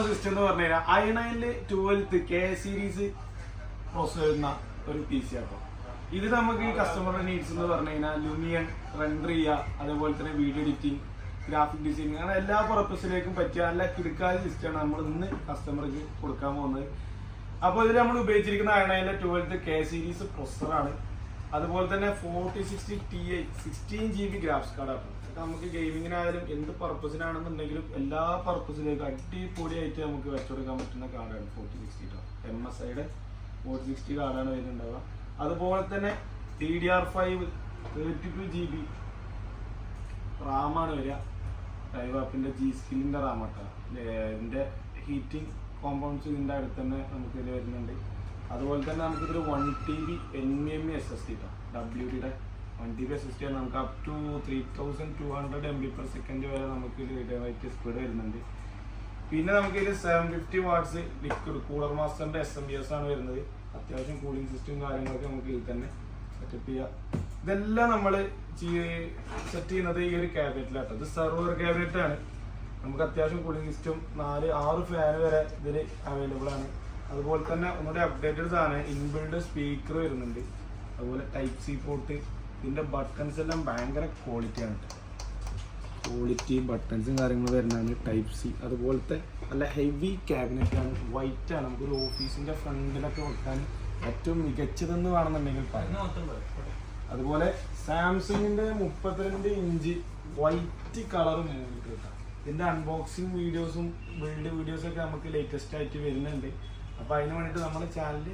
System എന്ന് പറഞ്ഞു കഴിഞ്ഞാൽ i9 12th K series process ചെയ്യുന്ന ഒരു പി സി ആട്ടോ. ഇത് നമുക്ക് കസ്റ്റമറുടെ നീഡ്സ് എന്ന് പറഞ്ഞു കഴിഞ്ഞാൽ ലുമിയൻ റെൻഡർ ചെയ്യുക, അതേപോലെ തന്നെ വീഡിയോ എഡിറ്റിംഗ്, ഗ്രാഫിക് ഡിസൈനിങ്, അങ്ങനെ എല്ലാ പർപ്പസിലേക്കും പറ്റിയ നല്ല കിടക്കാത്ത സിസ്റ്റമാണ് നമ്മൾ ഇന്ന് കസ്റ്റമർക്ക് കൊടുക്കാൻ പോകുന്നത്. അപ്പോൾ ഇതിൽ നമ്മൾ ഉപയോഗിച്ചിരിക്കുന്ന i9 12th K സീരീസ് പ്രൊസസ്സറാണ്. അതുപോലെ തന്നെ 4060 Ti 16 GB ഗ്രാഫിക്സ് കാർഡാണ്. നമുക്ക് ഗെയിമിങ്ങിനായാലും എന്ത് പർപ്പസിനാണെന്നുണ്ടെങ്കിലും എല്ലാ പർപ്പസിലേക്കും അടിപൊളിയായിട്ട് നമുക്ക് വെച്ചുകൊടുക്കാൻ പറ്റുന്ന കാർഡാണ് 4060. MSIയുടെ 4060 കാർഡാണ് വരുന്നുണ്ടാവുക. അതുപോലെ തന്നെ DDR5 32 GB റാമാണ് വരിക. ടൈവാപ്പിൻ്റെ G-Skillന്റെ റാമാട്ടാണ്. ഇതിൻ്റെ ഹീറ്റിംഗ് കോമ്പൗണ്ട്സ് ഇതിൻ്റെ അടുത്ത് തന്നെ നമുക്കിത് വരുന്നുണ്ട്. അതുപോലെ തന്നെ നമുക്കിതൊരു 1 TB NVMe SSD WD-യുടെ 1 TB SSD നമുക്ക് അപ് ടു 3200 MB/s വരെ നമുക്ക് റീഡായിട്ട് സ്പീഡ് വരുന്നുണ്ട്. പിന്നെ നമുക്കിത് 750 watts ലിക്വിഡ് കൂളർ മാസ്റ്ററിന്റെ SMBS ആണ് വരുന്നത്. അത്യാവശ്യം കൂളിംഗ് സിസ്റ്റവും കാര്യങ്ങളൊക്കെ നമുക്ക് ഇതിൽ തന്നെ സെറ്റപ്പ് ചെയ്യാം. ഇതെല്ലാം നമ്മൾ സെറ്റ് ചെയ്യുന്നത് ഈ ഒരു ക്യാബിനറ്റിലാട്ടോ. ഇത് സെർവർ ക്യാബിനറ്റ് ആണ്. നമുക്ക് അത്യാവശ്യം കൂളിംഗ് സിസ്റ്റം 4-6 ഫാൻ വരെ ഇതിൽ അവൈലബിൾ ആണ്. അതുപോലെ തന്നെ ഒന്നുകൂടി അപ്ഡേറ്റഡ് സാധനം ഇൻബിൽഡ് സ്പീക്കർ വരുന്നുണ്ട്. അതുപോലെ ടൈപ്പ് സി പോർട്ട്. ഇതിൻ്റെ ബട്ടൺസ് എല്ലാം ഭയങ്കര ക്വാളിറ്റിയാണ്. ക്വാളിറ്റി ബട്ടൺസും കാര്യങ്ങളും വരുന്നതാണ് ടൈപ്പ് സി. അതുപോലത്തെ നല്ല ഹെവി ക്യാബിനറ്റാണ്. വൈറ്റ് ആണ്. നമുക്കൊരു ഓഫീസിൻ്റെ ഫ്രണ്ടിലൊക്കെ വെക്കാൻ ഏറ്റവും മികച്ചതെന്ന് വേണമെന്നുണ്ടെങ്കിൽ പറയാം. അതുപോലെ സാംസങ്ങിൻ്റെ 32 ഇഞ്ച് വൈറ്റ് കളർ മൂവിട്ട് കിട്ടാം. ഇതിൻ്റെ അൺബോക്സിങ് വീഡിയോസും ബിൽഡ് വീഡിയോസൊക്കെ നമുക്ക് ലേറ്റസ്റ്റ് ആയിട്ട് വരുന്നുണ്ട്. അപ്പോൾ അതിന് വേണ്ടിയിട്ട് നമ്മുടെ ചാനൽ